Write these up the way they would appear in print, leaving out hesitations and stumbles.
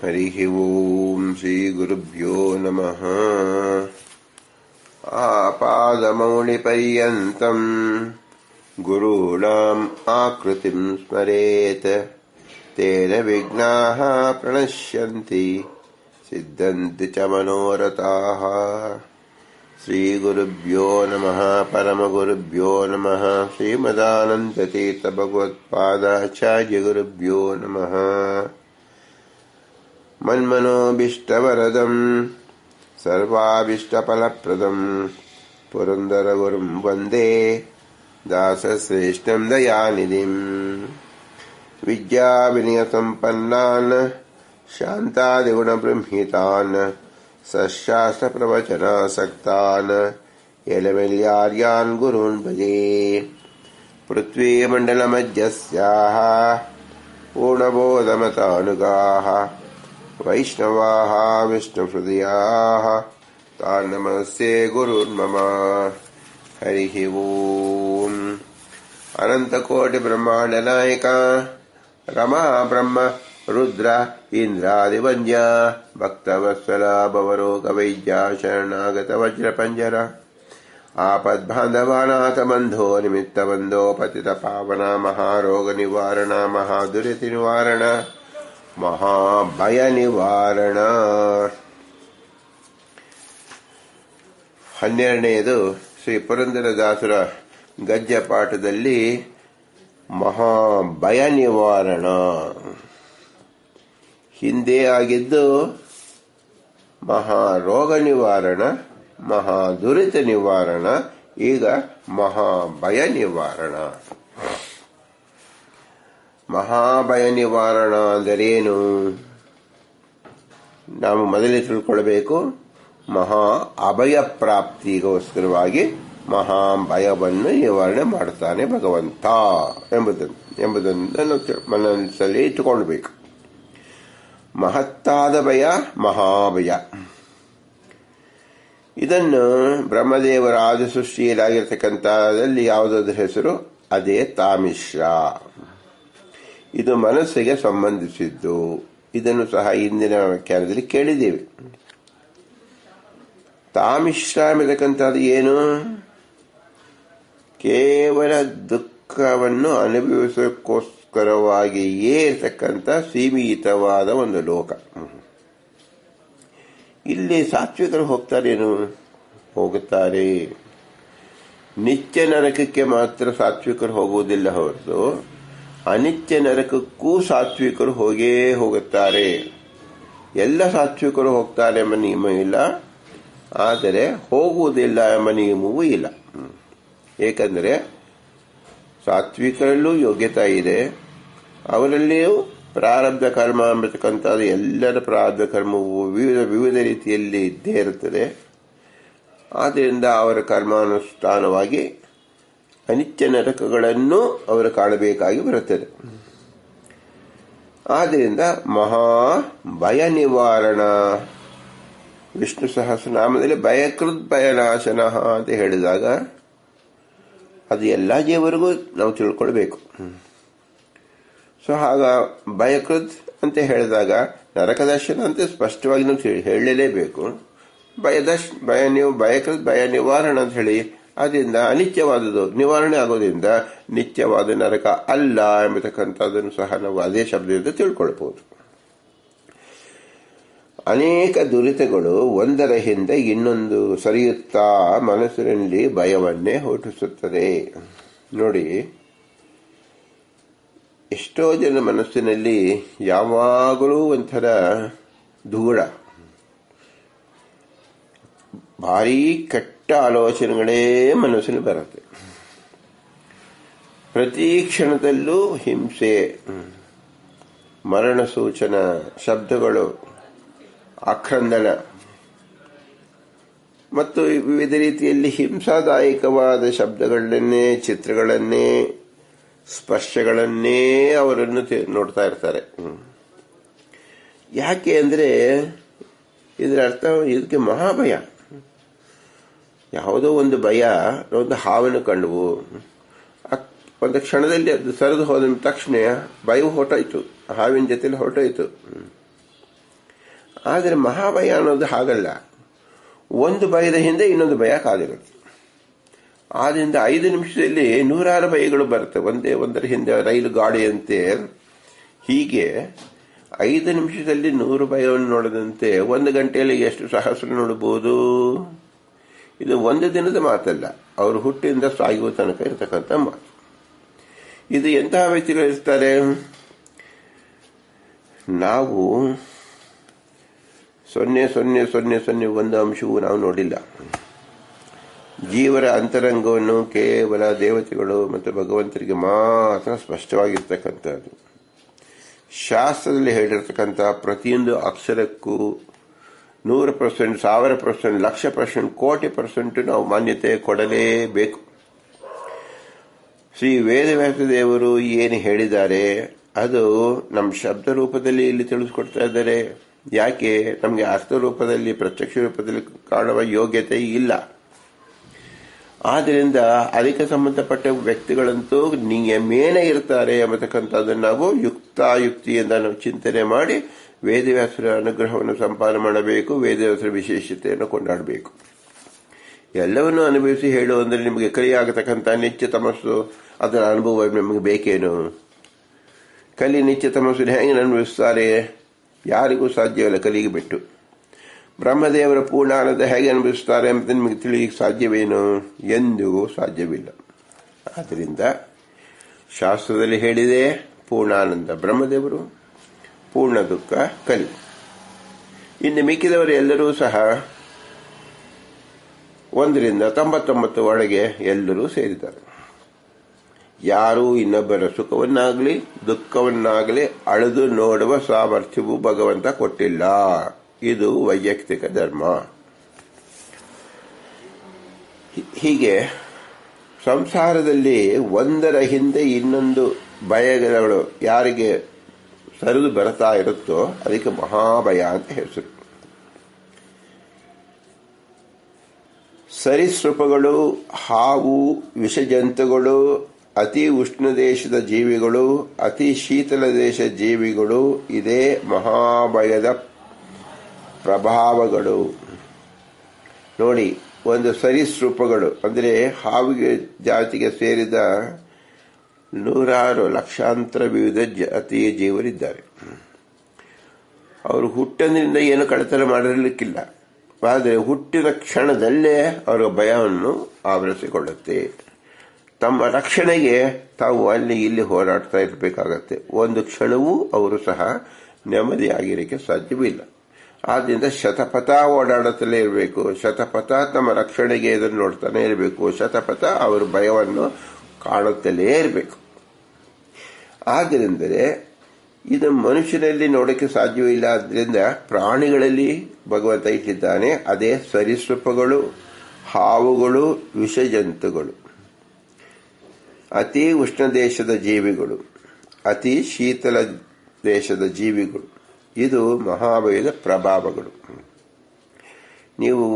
ಹರಿಃ ಓಂ ಶ್ರೀ ಗುರುಭ್ಯೋ ನಮಃ. ಆಪಾದಮೌಳಿಪರ್ಯಂತಂ ಗುರುಣಾಂ ಆಕೃತಿಂ ಸ್ಮರೇತ್ ತೇನ ವಿಘ್ನಾಃ ಪ್ರಣಶ್ಯಂತಿ ಸಿದ್ಧಂತಿ ಚ ಮನೋರಥಾಃ. ಶ್ರೀ ಗುರುಭ್ಯೋ ನಮಃ. ಪರಮಗುರುಭ್ಯೋ ನಮಃ. ಶ್ರೀಮದಾನಂದತೀರ್ಥ ಭಗವತ್ಪಾದಾಚಾರ್ಯ ಗುರುಭ್ಯೋ ನಮಃ. ಮನ್ಮನೋಭೀಷ್ಟವರದಂ ಸರ್ವಾಭೀಷ್ಟಫಲಪ್ರದಂ ಪುರಂದರಗುರುಂ ವಂದೇ ದಾಸಶ್ರೇಷ್ಠಂ ದಯಾನಿಧಿಂ. ವಿದ್ಯಾವಿನಯಸಂಪನ್ನಾನ್ ಶಾಂತಾದಿಗುಣಬೃಂಹಿತಾನ್ ಸಶಾಸ್ತ್ರಪ್ರವಚನಾಸಕ್ತಾನ್ ಎಲಮೆಲ್ಯಾರ್ಯಾನ್ ಗುರೂನ್ ಭಜೆ. ಪೃಥ್ವೀಮಂಡಲಮಧ್ಯಸ್ಯಾಃ ಪೂರ್ಣಬೋಧಮತಾನುಗಾಃ ವೈಷ್ಣವಾಃ ವಿಷ್ಣುಹೃದಯಾಃ ತಾನ್ ನಮಸ್ತೆ ಗುರುರ್ಮಮ. ಹರಿಃ ಓಂ. ಅನಂತಕೋಟಿ ಬ್ರಹ್ಮಾಂಡ ನಾಯಕ ರಮಾ ಬ್ರಹ್ಮ ರುದ್ರ ಇಂದ್ರಾದಿವಂದ್ಯ ಭಕ್ತವತ್ಸಲ ಭವರೋಗ ವೈದ್ಯ ಶರಣಾಗತ ವಜ್ರಪಂಜರ ಆಪದ್ಬಾಂಧವಾನಾಥ ಬಂಧೋ ನಿಮಿತ್ತ ಬಂಧೋ ಪತಿತ ಪಾವನ ಮಹಾರೋಗ ನಿವಾರಣ ಮಹಾದುರಿತ ನಿವಾರಣ ಮಹಾಭಯ ನಿವಾರಣ. 12ನೇದು ಶ್ರೀ ಪುರಂದರದಾಸರ ಗದ್ಯ ಪಾಠದಲ್ಲಿ ಮಹಾಭಯ ನಿವಾರಣ. ಹಿಂದೆ ಆಗಿದ್ದು ಮಹಾರೋಗ ನಿವಾರಣ ಮಹಾದುರಿತ ನಿವಾರಣ, ಈಗ ಮಹಾಭಯ ನಿವಾರಣ. ಮಹಾಭಯ ನಿವಾರಣ ಅಂದರೇನು? ನಾವು ಮೊದಲೇ ತಿಳ್ಕೊಳ್ಬೇಕು. ಮಹಾ ಅಭಯ ಪ್ರಾಪ್ತಿಗೋಸ್ಕರವಾಗಿ ಮಹಾಭಯವನ್ನು ನಿವಾರಣೆ ಮಾಡುತ್ತಾನೆ ಭಗವಂತ ಎಂಬುದನ್ನು ಮನಸ್ಸಲ್ಲಿ ಇಟ್ಟುಕೊಳ್ಬೇಕು. ಮಹತ್ತಾದ ಭಯ ಮಹಾಭಯ. ಇದನ್ನು ಬ್ರಹ್ಮದೇವರ ಆದಿ ಸೃಷ್ಟಿಯಲ್ಲಾಗಿರ್ತಕ್ಕಂಥದಲ್ಲಿ ಯಾವುದಾದ್ರೂ ಹೆಸರು, ಅದೇ ತಾಮಿಶ್ರ. ಇದು ಮನಸ್ಸಿಗೆ ಸಂಬಂಧಿಸಿದ್ದು. ಇದನ್ನು ಸಹ ಹಿಂದಿನ ವ್ಯಾಖ್ಯಾನದಲ್ಲಿ ಕೇಳಿದ್ದೇವೆ. ತಾಮಿಶ್ರ ಎಂಬತಕ್ಕಂಥದ್ದು ಏನು? ಕೇವಲ ದುಃಖವನ್ನು ಅನುಭವಿಸೋಕ್ಕೋಸ್ಕರವಾಗಿಯೇ ಇರತಕ್ಕಂಥ ಸೀಮಿತವಾದ ಒಂದು ಲೋಕ. ಇಲ್ಲಿ ಸಾತ್ವಿಕರು ಹೋಗ್ತಾರೇನು? ಹೋಗುತ್ತಾರೆ. ನಿತ್ಯ ನರಕಕ್ಕೆ ಮಾತ್ರ ಸಾತ್ವಿಕರು ಹೋಗುವುದಿಲ್ಲ ಹೊರತು ಅನಿತ್ಯ ನರಕಕ್ಕೂ ಸಾತ್ವಿಕರು ಹೋಗೇ ಹೋಗುತ್ತಾರೆ. ಎಲ್ಲ ಸಾತ್ವಿಕರು ಹೋಗ್ತಾರೆ ಎಂಬ ನಿಯಮ ಇಲ್ಲ, ಆದರೆ ಹೋಗುವುದಿಲ್ಲ ಎಂಬ ನಿಯಮವೂ ಇಲ್ಲ. ಏಕೆಂದರೆ ಸಾತ್ವಿಕರಲ್ಲೂ ಯೋಗ್ಯತೆ ಇದೆ, ಅವರಲ್ಲಿಯೂ ಪ್ರಾರಬ್ಧ ಕರ್ಮ ಎಂಬತಕ್ಕಂಥದ್ದು ಎಲ್ಲರ ಪ್ರಾರಬ್ಧ ಕರ್ಮವು ವಿವಿಧ ರೀತಿಯಲ್ಲಿ ಇದ್ದೇ ಇರುತ್ತದೆ. ಆದ್ದರಿಂದ ಅವರ ಕರ್ಮಾನುಷ್ಠಾನವಾಗಿ ಅನಿತ್ಯ ನರಕಗಳನ್ನು ಅವರು ಕಾಣಬೇಕಾಗಿ ಬರುತ್ತದೆ. ಆದ್ದರಿಂದ ಮಹಾ ಭಯ ನಿವಾರಣ. ವಿಷ್ಣು ಸಹಸ್ರನಾಮದಲ್ಲಿ ಭಯಕೃತ್ ಭಯನಾಶನ ಅಂತ ಹೇಳಿದಾಗ ಅದು ಎಲ್ಲ ಜೀವರಿಗೂ ನಾವು ತಿಳ್ಕೊಳ್ಬೇಕು. ಸೊ ಆಗ ಭಯಕೃತ್ ಅಂತ ಹೇಳಿದಾಗ ನರಕ ದರ್ಶನ ಅಂತ ಸ್ಪಷ್ಟವಾಗಿ ನಾವು ಹೇಳಲೇಬೇಕು. ಭಯಕೃತ್ ಭಯ ನಿವಾರಣ ಅಂತ ಹೇಳಿ ಅದರಿಂದ ಅನಿತ್ಯವಾದದ್ದು ನಿವಾರಣೆ ಆಗೋದ್ರಿಂದ ನಿತ್ಯವಾದ ನರಕ ಅಲ್ಲ ಎಂಬತಕ್ಕಂಥದ್ದನ್ನು ಸಹ ನಾವು ಅದೇ ಶಬ್ದದಿಂದ ತಿಳ್ಕೊಳ್ಬಹುದು. ಅನೇಕ ದುರಿತಗಳು ಒಂದರ ಹಿಂದೆ ಇನ್ನೊಂದು ಸರಿಯುತ್ತಾ ಮನಸ್ಸಿನಲ್ಲಿ ಭಯವನ್ನೇ ಹುಟ್ಟಿಸುತ್ತದೆ. ನೋಡಿ, ಎಷ್ಟೋ ಜನ ಮನಸ್ಸಿನಲ್ಲಿ ಯಾವಾಗಲೂ ಒಂಥರ ಧೂಳ, ಭಾರೀ ಕೆಟ್ಟ ಆಲೋಚನೆಗಳೇ ಮನಸ್ಸಿನಲ್ಲಿ ಬರುತ್ತೆ. ಪ್ರತಿ ಕ್ಷಣದಲ್ಲೂ ಹಿಂಸೆ, ಮರಣ ಸೂಚನ ಶಬ್ದಗಳು, ಆಕ್ರಂದನ ಮತ್ತು ವಿವಿಧ ರೀತಿಯಲ್ಲಿ ಹಿಂಸಾದಾಯಕವಾದ ಶಬ್ದಗಳನ್ನೇ, ಚಿತ್ರಗಳನ್ನೇ, ಸ್ಪರ್ಶಗಳನ್ನೇ ಅವರನ್ನು ನೋಡ್ತಾ ಇರ್ತಾರೆ. ಯಾಕೆ ಅಂದರೆ ಇದರ ಅರ್ಥ ಇದಕ್ಕೆ ಮಹಾಭಯ. ಯಾವುದೋ ಒಂದು ಭಯ, ಒಂದು ಹಾವನ್ನು ಕಂಡವು, ಒಂದು ಕ್ಷಣದಲ್ಲಿ ಅದು ಸರಿದು ಹೋದ ತಕ್ಷಣ ಭಯವು ಹೊರಟೋಯ್ತು, ಹಾವಿನ ಜೊತೆಲಿ ಹೊರಟೋಯ್ತು. ಆದರೆ ಮಹಾಭಯ ಅನ್ನೋದು ಹಾಗಲ್ಲ. ಒಂದು ಭಯದ ಹಿಂದೆ ಇನ್ನೊಂದು ಭಯ ಕಾದಿರುತ್ತೆ. ಆದ್ರಿಂದ 5 ನಿಮಿಷದಲ್ಲಿ 100 ಭಯಗಳು ಬರುತ್ತೆ. ಒಂದರ ಹಿಂದೆ ರೈಲು ಗಾಡಿಯಂತೆ. ಹೀಗೆ 5 ನಿಮಿಷದಲ್ಲಿ 100 ಭಯವನ್ನು ನೋಡದಂತೆ 1 ಗಂಟೆಯಲ್ಲಿ ಎಷ್ಟು ಸಹಸ್ರ ನೋಡಬಹುದು. ಇದು ಒಂದು ದಿನದ ಮಾತಲ್ಲ, ಅವರು ಹುಟ್ಟಿನಿಂದ ಸಾಯುವ ತನಕ ಇರತಕ್ಕಂಥ ಮಾತು. ಇದು ಎಂತಹ ವ್ಯಕ್ತಿಗಳಿರ್ತಾರೆ? ನಾವು 0.0001 ಅಂಶವೂ ನಾವು ನೋಡಿಲ್ಲ. ಜೀವರ ಅಂತರಂಗವನ್ನು ಕೇವಲ ದೇವತೆಗಳು ಮತ್ತು ಭಗವಂತರಿಗೆ ಮಾತ್ರ ಸ್ಪಷ್ಟವಾಗಿರ್ತಕ್ಕಂಥದ್ದು. ಶಾಸ್ತ್ರದಲ್ಲಿ ಹೇಳಿರ್ತಕ್ಕಂಥ ಪ್ರತಿಯೊಂದು ಅಕ್ಷರಕ್ಕೂ 100%, 1000%, 1,00,000%, ಕೋಟಿ % ನಾವು ಮಾನ್ಯತೆ ಕೊಡಲೇಬೇಕು. ಶ್ರೀ ವೇದವ್ಯಾಸ ದೇವರು ಏನು ಹೇಳಿದ್ದಾರೆ ಅದು ನಮ್ಮ ಶಬ್ದ ರೂಪದಲ್ಲಿ ಇಲ್ಲಿ ತಿಳಿಸ್ಕೊಡ್ತಾ ಇದ್ದಾರೆ. ಯಾಕೆ? ನಮಗೆ ಅರ್ಥ ರೂಪದಲ್ಲಿ, ಪ್ರತ್ಯಕ್ಷ ರೂಪದಲ್ಲಿ ಕಾಣುವ ಯೋಗ್ಯತೆ ಇಲ್ಲ. ಆದ್ದರಿಂದ ಅದಕ್ಕೆ ಸಂಬಂಧಪಟ್ಟ ವ್ಯಕ್ತಿಗಳಂತೂ ಮೇನೇ ಇರ್ತಾರೆ ಎಂಬತಕ್ಕಂಥದ್ದನ್ನು ನಾವು ಯುಕ್ತಿಯಿಂದ ನಾವು ಚಿಂತನೆ ಮಾಡಿ ವೇದವ್ಯಾಸರ ಅನುಗ್ರಹವನ್ನು ಸಂಪಾದನೆ ಮಾಡಬೇಕು. ವೇದವ್ಯಾಸರ ವಿಶೇಷತೆಯನ್ನು ಕೊಂಡಾಡಬೇಕು. ಎಲ್ಲವನ್ನೂ ಅನುಭವಿಸಿ ಹೇಳು ಅಂದರೆ ನಿಮಗೆ ಕಲಿಯಾಗತಕ್ಕಂಥ ನಿತ್ಯ ತಮಸ್ಸು ಅದರ ಅನುಭವ ನಿಮಗೆ ಬೇಕೇನು? ನಿತ್ಯ ತಮಸ್ಸನ್ನು ಹೇಗೆ ಅನುಭವಿಸ್ತಾರೆ? ಯಾರಿಗೂ ಸಾಧ್ಯವಿಲ್ಲ ಕಲಿಗೆ ಬಿಟ್ಟು. ಬ್ರಹ್ಮದೇವರ ಪೂರ್ಣಾನಂದ ಹೇಗೆ ಅನುಭವಿಸ್ತಾರೆ ಅಂತ ನಿಮಗೆ ತಿಳಿಯಕ್ಕೆ ಸಾಧ್ಯವೇನು? ಎಂದಿಗೂ ಸಾಧ್ಯವಿಲ್ಲ. ಆದ್ದರಿಂದ ಶಾಸ್ತ್ರದಲ್ಲಿ ಹೇಳಿದೆ ಪೂರ್ಣಾನಂದ ಬ್ರಹ್ಮದೇವರು, ಪೂರ್ಣ ದುಃಖ ಕಲಿ. ಇನ್ನು ಮಿಕ್ಕಿದವರು ಎಲ್ಲರೂ ಸಹ 1 ರಿಂದ 99 ಒಳಗೆ ಎಲ್ಲರೂ ಸೇರಿದ್ದಾರೆ. ಯಾರೂ ಇನ್ನೊಬ್ಬರ ಸುಖವನ್ನಾಗಲಿ ದುಃಖವನ್ನಾಗಲಿ ಅಳೆದು ನೋಡುವ ಸಾಮರ್ಥ್ಯವೂ ಭಗವಂತ ಕೊಟ್ಟಿಲ್ಲ. ಇದು ವೈಯಕ್ತಿಕ ಧರ್ಮ. ಹೀಗೆ ಸಂಸಾರದಲ್ಲಿ ಒಂದರ ಹಿಂದೆ ಇನ್ನೊಂದು ಭಯಗಳು ಯಾರಿಗೆ ಸರಿದು ಬರ್ತಾ ಇರುತ್ತೋ ಅದಕ್ಕೆ ಮಹಾಭಯ ಅಂತ ಹೆಸರು. ಸರೀಸೃಪಗಳು, ಹಾವು, ವಿಷಜಂತುಗಳು, ಅತಿ ಉಷ್ಣ ದೇಶದ ಜೀವಿಗಳು, ಅತಿ ಶೀತಲ ದೇಶದ ಜೀವಿಗಳು ಇದೇ ಮಹಾಭಯದ ಪ್ರಭಾವಗಳು. ನೋಡಿ, ಒಂದು ಸರೀಸೃಪಗಳು ಅಂದರೆ ಹಾವಿಗೆ ಜಾತಿಗೆ ಸೇರಿದ 100 ಲಕ್ಷಾಂತರ ವಿವಿಧ ಜಾತಿಯ ಜೀವರಿದ್ದಾರೆ. ಅವರು ಹುಟ್ಟಿನಿಂದ ಏನು ಕಳತನ ಮಾಡಿರಲಿಕ್ಕಿಲ್ಲ. ಆದರೆ ಹುಟ್ಟಿದ ಕ್ಷಣದಲ್ಲೇ ಅವರ ಭಯವನ್ನು ಆವರಿಸಿಕೊಳ್ಳುತ್ತೆ. ತಮ್ಮ ರಕ್ಷಣೆಗೆ ತಾವು ಅಲ್ಲಿ ಇಲ್ಲಿ ಹೋರಾಡ್ತಾ ಇರಬೇಕಾಗತ್ತೆ. ಒಂದು ಕ್ಷಣವೂ ಅವರು ಸಹ ನೆಮ್ಮದಿಯಾಗಿರಲಿಕ್ಕೆ ಸಾಧ್ಯವಿಲ್ಲ. ಆದ್ದರಿಂದ ಶತಪಥ ಓಡಾಡುತ್ತಲೇ ಇರಬೇಕು. ಶತಪಥ ತಮ್ಮ ರಕ್ಷಣೆಗೆ ಇದನ್ನು ನೋಡ್ತಾನೆ ಇರಬೇಕು. ಶತಪಥ ಅವರ ಭಯವನ್ನು ಕಾಣುತ್ತಲೇ ಇರಬೇಕು. ಆದ್ದರಿಂದಲೇ ಇದು ಮನುಷ್ಯನಲ್ಲಿ ನೋಡಕ್ಕೆ ಸಾಧ್ಯವಿಲ್ಲ. ಆದ್ದರಿಂದ ಪ್ರಾಣಿಗಳಲ್ಲಿ ಭಗವಂತ ಇಟ್ಟಿದ್ದಾನೆ. ಅದೇ ಸರೀಸೃಪಗಳು, ಹಾವುಗಳು, ವಿಷಜಂತುಗಳು, ಅತಿ ಉಷ್ಣ ದೇಶದ ಜೀವಿಗಳು, ಅತಿ ಶೀತಲ ದೇಶದ ಜೀವಿಗಳು. ಇದು ಮಹಾಭಯದ ಪ್ರಭಾವಗಳು. ನೀವು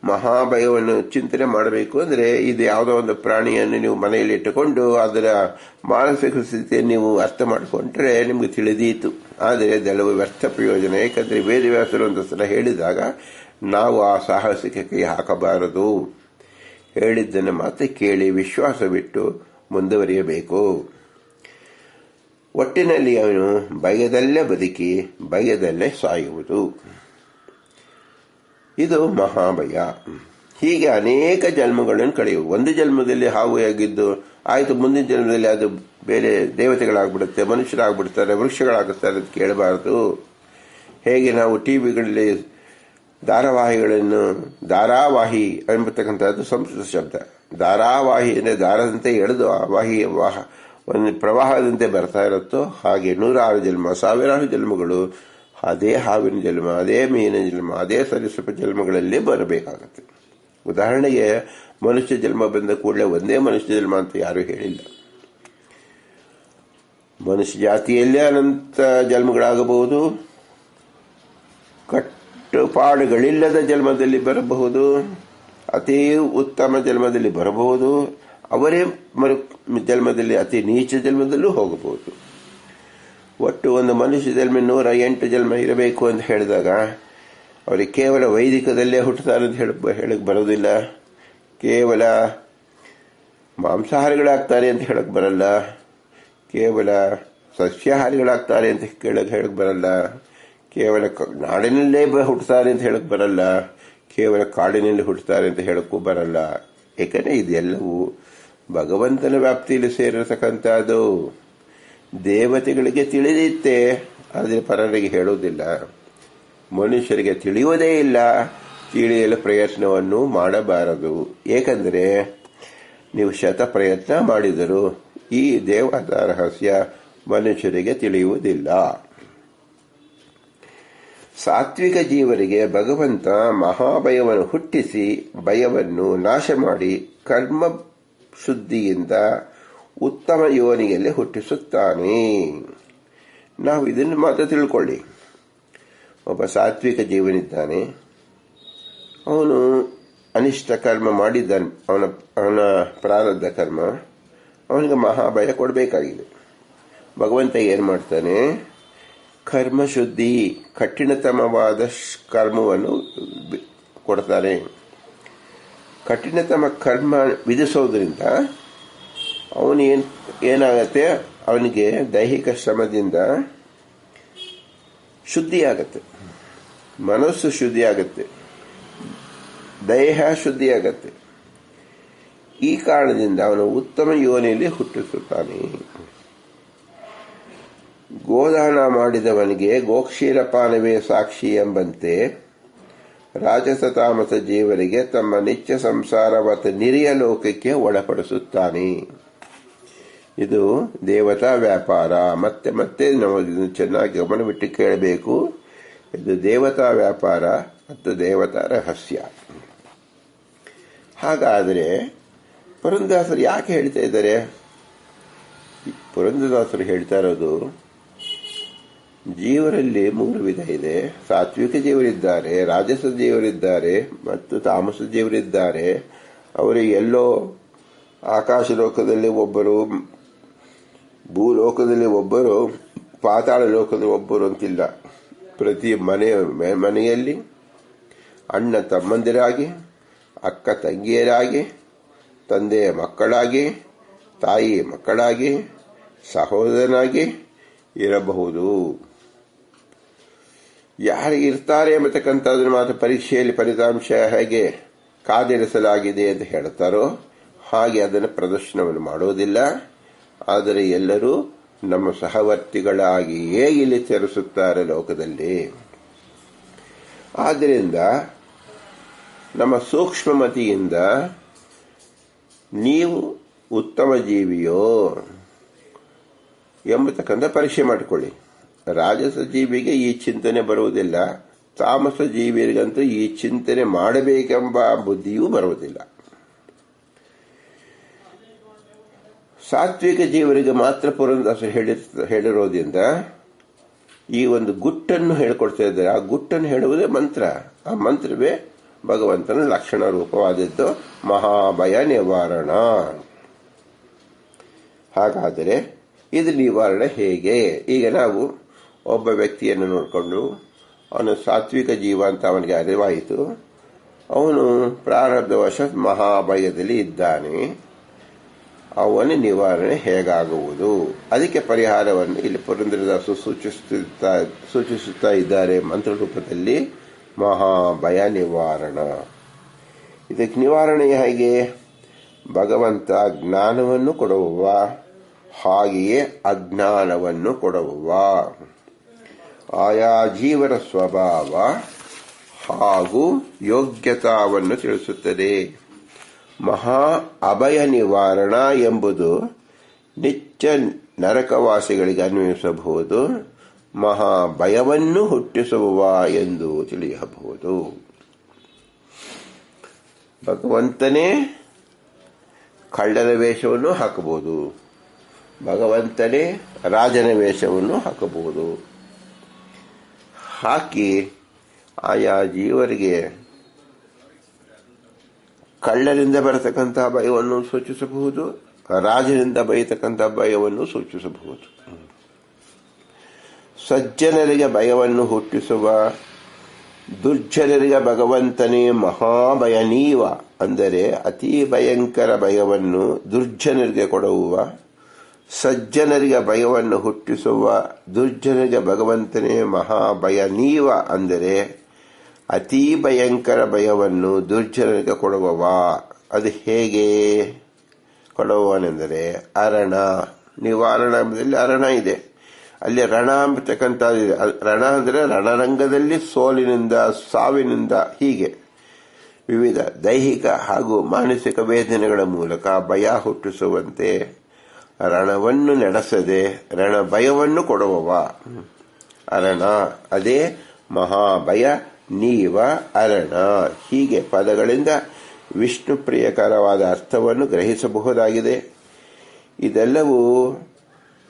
ಮಹಾಭಯವನ್ನು ಚಿಂತನೆ ಮಾಡಬೇಕು ಅಂದರೆ ಇದು ಯಾವುದೋ ಒಂದು ಪ್ರಾಣಿಯನ್ನು ನೀವು ಮನೆಯಲ್ಲಿ ಇಟ್ಟುಕೊಂಡು ಅದರ ಮಾನಸಿಕ ಸ್ಥಿತಿಯನ್ನು ನೀವು ಅರ್ಥ ಮಾಡಿಕೊಂಡ್ರೆ ನಿಮಗೆ ತಿಳಿದೀತು. ಆದರೆ ಅದೆಲ್ಲವೂ ವ್ಯರ್ಥ ಪ್ರಯೋಜನ. ಏಕೆಂದರೆ ವೇದವ್ಯಾಸರು ಒಂದು ಸಲ ಹೇಳಿದಾಗ ನಾವು ಆ ಸಾಹಸಕ್ಕೆ ಕೈ ಹಾಕಬಾರದು. ಹೇಳಿದ್ದನ್ನು ಮಾತ್ರ ಕೇಳಿ ವಿಶ್ವಾಸವಿಟ್ಟು ಮುಂದುವರಿಯಬೇಕು. ಒಟ್ಟಿನಲ್ಲಿ ಅವನು ಭಯದಲ್ಲೇ ಬದುಕಿ ಭಯದಲ್ಲೇ ಸಾಯುವುದು. ಇದು ಮಹಾಭಯ. ಹೀಗೆ ಅನೇಕ ಜನ್ಮಗಳನ್ನು ಕಳೆಯುವುದು. ಒಂದು ಜನ್ಮದಲ್ಲಿ ಹಾವಿಯಾಗಿದ್ದು ಆಯಿತು, ಮುಂದಿನ ಜನ್ಮದಲ್ಲಿ ಅದು ಬೇರೆ ದೇವತೆಗಳಾಗ್ಬಿಡುತ್ತೆ, ಮನುಷ್ಯರಾಗ್ಬಿಡ್ತಾರೆ, ವೃಕ್ಷಗಳಾಗುತ್ತಾರೆ ಅಂತ ಕೇಳಬಾರದು. ಹೇಗೆ ನಾವು ಟಿವಿಗಳಲ್ಲಿ ಧಾರಾವಾಹಿ ಎಂಬತಕ್ಕಂಥದ್ದು ಸಂಸ್ಕೃತ ಶಬ್ದ. ಧಾರಾವಾಹಿ ಅಂದರೆ ದಾರದಂತೆ ಎಳೆದು ಆ ವಾಹಿ ಒಂದು ಪ್ರವಾಹದಂತೆ ಬರ್ತಾ ಇರುತ್ತೋ ಹಾಗೆ 100 ಜನ್ಮ, 1000 ಜನ್ಮಗಳು ಅದೇ ಹಾವಿನ ಜನ್ಮ, ಅದೇ ಮೀನಿನ ಜನ್ಮ, ಅದೇ ಸರೀಸೃಪ ಜನ್ಮಗಳಲ್ಲಿ ಬರಬೇಕಾಗತ್ತೆ. ಉದಾಹರಣೆಗೆ ಮನುಷ್ಯ ಜನ್ಮ ಬಂದ ಕೂಡಲೇ ಒಂದೇ ಮನುಷ್ಯ ಜನ್ಮ ಅಂತ ಯಾರೂ ಹೇಳಿಲ್ಲ. ಮನುಷ್ಯ ಜಾತಿಯಲ್ಲೇ ಅನಂತ ಜನ್ಮಗಳಾಗಬಹುದು, ಕಟ್ಟುಪಾಡುಗಳಿಲ್ಲದ ಜನ್ಮದಲ್ಲಿ ಬರಬಹುದು, ಅತಿ ಉತ್ತಮ ಜನ್ಮದಲ್ಲಿ ಬರಬಹುದು, ಅವರೇ ಜನ್ಮದಲ್ಲಿ ಅತಿ ನೀಚ ಜನ್ಮದಲ್ಲೂ ಹೋಗಬಹುದು. ಒಟ್ಟು ಒಂದು ಮನುಷ್ಯ ಜನ್ಮ 108 ಜನ್ಮ ಇರಬೇಕು ಅಂತ ಹೇಳಿದಾಗ ಅವರಿಗೆ ಕೇವಲ ವೈದಿಕದಲ್ಲೇ ಹುಟ್ಟುತ್ತಾರೆ ಅಂತ ಹೇಳಕ್ ಬರೋದಿಲ್ಲ, ಕೇವಲ ಮಾಂಸಾಹಾರಿಗಳಾಗ್ತಾರೆ ಅಂತ ಹೇಳಕ್ ಬರಲ್ಲ, ಕೇವಲ ಸಸ್ಯಾಹಾರಿಗಳಾಗ್ತಾರೆ ಅಂತ ಹೇಳಕ್ ಬರಲ್ಲ, ಕೇವಲ ನಾಡಿನಲ್ಲೇ ಹುಟ್ಟುತ್ತಾರೆ ಅಂತ ಹೇಳಕ್ ಬರಲ್ಲ, ಕೇವಲ ಕಾಡಿನಲ್ಲಿ ಹುಟ್ಟುತ್ತಾರೆ ಅಂತ ಹೇಳಕ್ಕೂ ಬರಲ್ಲ. ಏಕೆಂದರೆ ಇದೆಲ್ಲವೂ ಭಗವಂತನ ವ್ಯಾಪ್ತಿಯಲ್ಲಿ ಸೇರಿರತಕ್ಕಂಥದ್ದು. ದೇವತೆಗಳಿಗೆ ತಿಳಿದಿತ್ತೆ, ಆದರೆ ಪರರಿಗೆ ಹೇಳುವುದಿಲ್ಲ. ಮನುಷ್ಯರಿಗೆ ತಿಳಿಯುವುದೇ ಇಲ್ಲ, ತಿಳಿಯಲು ಪ್ರಯತ್ನವನ್ನು ಮಾಡಬಾರದು. ಏಕೆಂದರೆ ನೀವು ಪ್ರಯತ್ನ ಮಾಡಿದರೂ ಈ ದೇವತಾ ರಹಸ್ಯ ಮನುಷ್ಯರಿಗೆ ತಿಳಿಯುವುದಿಲ್ಲ. ಸಾತ್ವಿಕ ಜೀವರಿಗೆ ಭಗವಂತ ಮಹಾಭಯವನ್ನು ಹುಟ್ಟಿಸಿ ಭಯವನ್ನು ನಾಶ ಮಾಡಿ ಕರ್ಮ ಶುದ್ಧಿಯಿಂದ ಉತ್ತಮ ಯೋನಿಯಲ್ಲಿ ಹುಟ್ಟಿಸುತ್ತಾನೆ. ನಾವು ಇದನ್ನು ಮಾತ್ರ ತಿಳ್ಕೊಳ್ಳಿ. ಒಬ್ಬ ಸಾತ್ವಿಕ ಜೀವನಿದ್ದಾನೆ, ಅವನು ಅನಿಷ್ಟ ಕರ್ಮ ಮಾಡಿದ್ದಾನೆ, ಅವನ ಪ್ರಾರಬ್ಧ ಕರ್ಮ, ಅವನಿಗೆ ಮಹಾಭಯ ಕೊಡಬೇಕಾಗಿದೆ. ಭಗವಂತ ಏನು ಮಾಡ್ತಾನೆ? ಕರ್ಮಶುದ್ಧಿ, ಕಠಿಣತಮವಾದ ಕರ್ಮವನ್ನು ಕೊಡ್ತಾನೆ. ಕಠಿಣತಮ ಕರ್ಮ ವಿಧಿಸೋದ್ರಿಂದ ಏನಾಗತ್ತೆ, ಅವನಿಗೆ ದೈಹಿಕ ಶ್ರಮದಿಂದ ಶುದ್ಧಿಯಾಗತ್ತೆ, ಮನಸ್ಸು ಶುದ್ಧಿಯಾಗತ್ತೆ, ದೇಹ ಶುದ್ಧಿಯಾಗತ್ತೆ. ಈ ಕಾರಣದಿಂದ ಅವನು ಉತ್ತಮ ಯೋನಿಯಲ್ಲಿ ಹುಟ್ಟಿಸುತ್ತಾನೆ. ಗೋದಾನ ಮಾಡಿದವನಿಗೆ ಗೋಕ್ಷೀರಪಾನವೇ ಸಾಕ್ಷಿ ಎಂಬಂತೆ ರಾಜಸ ತಾಮಸ ಜೀವರಿಗೆ ತಮ್ಮ ನಿತ್ಯ ಸಂಸಾರವತ್ತ ನಿರಿಯ ಲೋಕಕ್ಕೆ ಒಳಪಡಿಸುತ್ತಾನೆ. ಇದು ದೇವತಾ ವ್ಯಾಪಾರ. ಮತ್ತೆ ಮತ್ತೆ ನಾವು ಇದನ್ನು ಚೆನ್ನಾಗಿ ಗಮನವಿಟ್ಟು ಕೇಳಬೇಕು. ಇದು ದೇವತಾ ವ್ಯಾಪಾರ ಮತ್ತು ದೇವತಾ ರಹಸ್ಯ. ಹಾಗಾದರೆ ಪುರಂದರದಾಸರು ಯಾಕೆ ಹೇಳ್ತಾ ಇದ್ದಾರೆ? ಪುರಂದರದಾಸರು ಹೇಳ್ತಾ ಇರೋದು, ಜೀವರಲ್ಲಿ 3 ವಿಧ ಇದೆ. ಸಾತ್ವಿಕ ಜೀವರಿದ್ದಾರೆ, ರಾಜಸ ಜೀವರಿದ್ದಾರೆ ಮತ್ತು ತಾಮಸ ಜೀವರಿದ್ದಾರೆ. ಅವರು ಎಲ್ಲೋ ಆಕಾಶ ಲೋಕದಲ್ಲಿ ಒಬ್ಬರು, ಭೂಲೋಕದಲ್ಲಿ ಒಬ್ಬರು, ಪಾತಾಳ ಲೋಕದಲ್ಲಿ ಒಬ್ಬರು ಅಂತಿಲ್ಲ. ಪ್ರತಿ ಮನೆಯಲ್ಲಿ ಅಣ್ಣ ತಮ್ಮಂದಿರಾಗಿ, ಅಕ್ಕ ತಂಗಿಯರಾಗಿ, ತಂದೆ ಮಕ್ಕಳಾಗಿ, ತಾಯಿ ಮಕ್ಕಳಾಗಿ, ಸಹೋದರನಾಗಿ ಇರಬಹುದು. ಯಾರಿಗೆ ಇರ್ತಾರೆ ಎಂಬತಕ್ಕಂಥದ್ದನ್ನು ಮಾತ್ರ ಪರೀಕ್ಷೆಯಲ್ಲಿ ಫಲಿತಾಂಶ ಹೇಗೆ ಕಾದಿರಿಸಲಾಗಿದೆ ಅಂತ ಹೇಳ್ತಾರೋ ಹಾಗೆ ಅದನ್ನು ಪ್ರದರ್ಶನವನ್ನು ಮಾಡೋದಿಲ್ಲ. ಆದರೆ ಎಲ್ಲರೂ ನಮ್ಮ ಸಹವರ್ತಿಗಳಾಗಿಯೇ ಇಲ್ಲಿ ಸೇರಿಸುತ್ತಾರೆ ಲೋಕದಲ್ಲಿ. ಆದ್ದರಿಂದ ನಮ್ಮ ಸೂಕ್ಷ್ಮಮತಿಯಿಂದ ನೀವು ಉತ್ತಮ ಜೀವಿಯೋ ಎಂಬತಕ್ಕಂಥ ಪರೀಕ್ಷೆ ಮಾಡಿಕೊಳ್ಳಿ. ರಾಜಸ ಜೀವಿಗೆ ಈ ಚಿಂತನೆ ಬರುವುದಿಲ್ಲ, ತಾಮಸ ಜೀವಿಯರಿಗಂತೂ ಈ ಚಿಂತನೆ ಮಾಡಬೇಕೆಂಬ ಬುದ್ಧಿಯೂ ಬರುವುದಿಲ್ಲ. ಸಾತ್ವಿಕ ಜೀವರಿಗೆ ಮಾತ್ರ ಪುರಂದರದಾಸರು ಹೇಳಿರೋದ್ರಿಂದ ಈ ಒಂದು ಗುಟ್ಟನ್ನು ಹೇಳಿಕೊಡ್ತಾ ಇದ್ದಾರೆ. ಆ ಗುಟ್ಟನ್ನು ಹೇಳುವುದೇ ಮಂತ್ರ. ಆ ಮಂತ್ರವೇ ಭಗವಂತನ ಲಕ್ಷಣ ರೂಪವಾದದ್ದು, ಮಹಾಭಯ ನಿವಾರಣ. ಹಾಗಾದರೆ ಇದು ನಿವಾರಣೆ ಹೇಗೆ? ಈಗ ನಾವು ಒಬ್ಬ ವ್ಯಕ್ತಿಯನ್ನು ನೋಡಿಕೊಂಡು ಅವನು ಸಾತ್ವಿಕ ಜೀವ ಅಂತ ಅವನಿಗೆ ಅರಿವಾಯಿತು. ಅವನು ಪ್ರಾರಬ್ಧವಶ ಮಹಾಭಯದಲ್ಲಿ ಇದ್ದಾನೆ. ಅವನ ನಿವಾರಣೆ ಹೇಗಾಗುವುದು? ಅದಕ್ಕೆ ಪರಿಹಾರವನ್ನು ಇಲ್ಲಿ ಪುರಂದರದಾಸರು ಸೂಚಿಸುತ್ತಾ ಇದ್ದಾರೆ ಮಂತ್ರ ರೂಪದಲ್ಲಿ, ಮಹಾಭಯ ನಿವಾರಣ. ಇದಕ್ಕೆ ನಿವಾರಣೆ ಹೇಗೆ? ಭಗವಂತ ಜ್ಞಾನವನ್ನು ಕೊಡುವ, ಹಾಗೆಯೇ ಅಜ್ಞಾನವನ್ನು ಕೊಡುವ, ಆಯಾ ಜೀವನ ಸ್ವಭಾವ ಹಾಗೂ ಯೋಗ್ಯತಾವನ್ನು ತಿಳಿಸುತ್ತದೆ. ಮಹಾ ಅಭಯ ನಿವಾರಣ ಎಂಬುದು ನಿತ್ಯ ನರಕವಾಸಿಗಳಿಗೆ ಅನ್ವಯಿಸಬಹುದು, ಮಹಾಭಯವನ್ನು ಹುಟ್ಟಿಸುವ ಎಂದು ತಿಳಿಯಬಹುದು. ಭಗವಂತನೇ ಕಳ್ಳನ ವೇಷವನ್ನು ಹಾಕಬಹುದು, ಭಗವಂತನೇ ರಾಜನ ವೇಷವನ್ನು ಹಾಕಬಹುದು. ಹಾಕಿ ಆಯಾ ಜೀವರಿಗೆ ಕಳ್ಳರಿಂದ ಬರತಕ್ಕಂತಹ ಭಯವನ್ನು ಸೂಚಿಸಬಹುದು, ರಾಜನಿಂದ ಬಯತಕ್ಕಂತಹ ಭಯವನ್ನು ಸೂಚಿಸಬಹುದು. ಸಜ್ಜನರಿಗೆ ಭಯವನ್ನು ಹುಟ್ಟಿಸುವ, ದುರ್ಜನರಿಗೆ ಭಗವಂತನೇ ಮಹಾಭಯ ನೀವ. ಅಂದರೆ ಅತಿ ಭಯಂಕರ ಭಯವನ್ನು ದುರ್ಜನರಿಗೆ ಕೊಡುವ, ಸಜ್ಜನರಿಗೆ ಭಯವನ್ನು ಹುಟ್ಟಿಸುವ, ದುರ್ಜನರಿಗೆ ಭಗವಂತನೇ ಮಹಾಭಯ ನೀವ. ಅಂದರೆ ಅತಿ ಭಯಂಕರ ಭಯವನ್ನು ದುರ್ಜನರಿಗೆ ಕೊಡುವವ. ಅದು ಹೇಗೆ ಕೊಡುವವನೆಂದರೆ ಅರಣ. ನಿವಾರಣದಲ್ಲಿ ಅರಣ ಇದೆ, ಅಲ್ಲಿ ರಣ ಅಂತಕ್ಕಂಥದ್ದಿದೆ. ರಣ ಅಂದರೆ ರಣರಂಗದಲ್ಲಿ ಸೋಲಿನಿಂದ, ಸಾವಿನಿಂದ, ಹೀಗೆ ವಿವಿಧ ದೈಹಿಕ ಹಾಗೂ ಮಾನಸಿಕ ವೇದನೆಗಳ ಮೂಲಕ ಭಯ ಹುಟ್ಟಿಸುವಂತೆ ರಣವನ್ನು ನಡೆಸದೆ ರಣ ಭಯವನ್ನು ಕೊಡುವವ ಅರಣ. ಅದೇ ಮಹಾಭಯ ನೀವ ಅರಣ. ಹೀಗೆ ಪದಗಳಿಂದ ವಿಷ್ಣು ಪ್ರಿಯಕರವಾದ ಅರ್ಥವನ್ನು ಗ್ರಹಿಸಬಹುದಾಗಿದೆ. ಇದೆಲ್ಲವೂ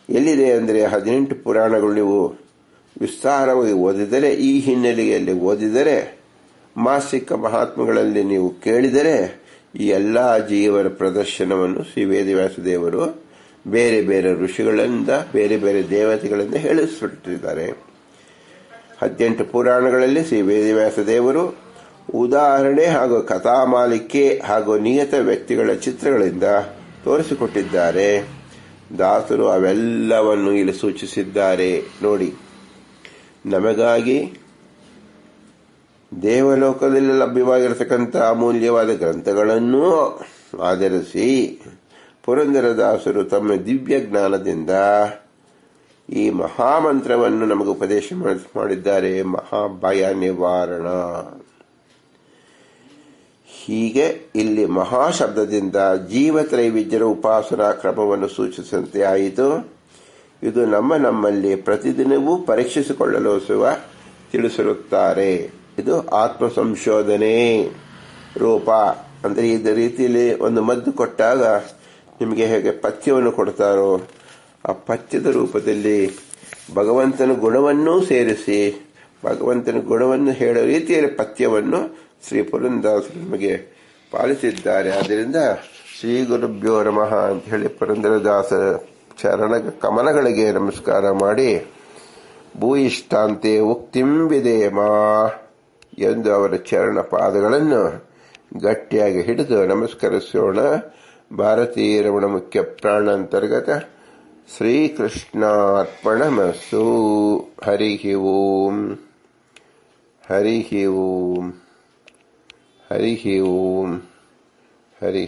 ಎಲ್ಲಿದೆ ಅಂದರೆ 18 ಪುರಾಣಗಳು ನೀವು ವಿಸ್ತಾರವಾಗಿ ಓದಿದರೆ, ಈ ಹಿನ್ನೆಲೆಯಲ್ಲಿ ಓದಿದರೆ, ಮಾಸಿಕ ಮಹಾತ್ಮಗಳಲ್ಲಿ ನೀವು ಕೇಳಿದರೆ ಈ ಎಲ್ಲ ಜೀವನ ಪ್ರದರ್ಶನವನ್ನು ಶ್ರೀ ವೇದವ್ಯಾಸದೇವರು ಬೇರೆ ಬೇರೆ ಋಷಿಗಳಿಂದ, ಬೇರೆ ಬೇರೆ ದೇವತೆಗಳಿಂದ ಹೇಳಿಸಿಬಿಟ್ಟಿದ್ದಾರೆ. 18 ಪುರಾಣಗಳಲ್ಲಿ ಶ್ರೀ ವೇದವ್ಯಾಸದೇವರು ಉದಾಹರಣೆ ಹಾಗೂ ಕಥಾಮಾಲಿಕೆ ಹಾಗೂ ನಿಯತ ವ್ಯಕ್ತಿಗಳ ಚಿತ್ರಗಳಿಂದ ತೋರಿಸಿಕೊಟ್ಟಿದ್ದಾರೆ. ದಾಸರು ಅವೆಲ್ಲವನ್ನು ಇಲ್ಲಿ ಸೂಚಿಸಿದ್ದಾರೆ. ನೋಡಿ, ನಮಗಾಗಿ ದೇವಲೋಕದಲ್ಲಿ ಲಭ್ಯವಾಗಿರತಕ್ಕಂಥ ಅಮೂಲ್ಯವಾದ ಗ್ರಂಥಗಳನ್ನೂ ಆಧರಿಸಿ ಪುರಂದರದಾಸರು ತಮ್ಮ ದಿವ್ಯ ಜ್ಞಾನದಿಂದ ಈ ಮಹಾಮಂತ್ರವನ್ನು ನಮಗೆ ಉಪದೇಶ ಮಾಡಿದ್ದಾರೆ. ಮಹಾಭಯ ನಿವಾರಣ. ಹೀಗೆ ಇಲ್ಲಿ ಮಹಾಶಬ್ದದಿಂದ ಜೀವತ್ರೈವಿಧ್ಯರ ಉಪಾಸನಾ ಕ್ರಮವನ್ನು ಸೂಚಿಸಂತೆ ಆಯಿತು. ಇದು ನಮ್ಮಲ್ಲಿ ಪ್ರತಿದಿನವೂ ಪರೀಕ್ಷಿಸಿಕೊಳ್ಳಲು ತಿಳಿಸಿರುತ್ತಾರೆ. ಇದು ಆತ್ಮ ಸಂಶೋಧನೆ ರೂಪ. ಅಂದರೆ ಇದೇ ರೀತಿಯಲ್ಲಿ ಒಂದು ಮದ್ದು ಕೊಟ್ಟಾಗ ನಿಮಗೆ ಹೇಗೆ ಪಥ್ಯವನ್ನು ಕೊಡ್ತಾರೋ, ಆ ಪಥ್ಯದ ರೂಪದಲ್ಲಿ ಭಗವಂತನ ಗುಣವನ್ನೂ ಸೇರಿಸಿ ಭಗವಂತನ ಗುಣವನ್ನು ಹೇಳೋ ರೀತಿಯಲ್ಲಿ ಪಥ್ಯವನ್ನು ಶ್ರೀ ಪುರಂದರದಾಸರು ನಮಗೆ ಪಾಲಿಸಿದ್ದಾರೆ. ಆದ್ದರಿಂದ ಶ್ರೀ ಗುರುಭ್ಯೋ ನಮಃ ಅಂತ ಹೇಳಿ ಪುರಂದರದಾಸರ ಚರಣ ಕಮಲಗಳಿಗೆ ನಮಸ್ಕಾರ ಮಾಡಿ ಭೂಯಿಷ್ಠಾಂತೆ ಉಕ್ತಿಂ ವಿಧೇಮ ಎಂದು ಅವರ ಚರಣ ಪಾದಗಳನ್ನು ಗಟ್ಟಿಯಾಗಿ ಹಿಡಿದು ನಮಸ್ಕರಿಸೋಣ. ಭಾರತೀಯ ರಮಣ ಮುಖ್ಯ ಪ್ರಾಣ ಅಂತರ್ಗತ ಶ್ರೀಕೃಷ್ಣಾರ್ಪಣಮಸ್ತು. ಹರಿ ಓಂ, ಹರಿ ಓಂ, ಹರಿ ಓಂ, ಹರಿ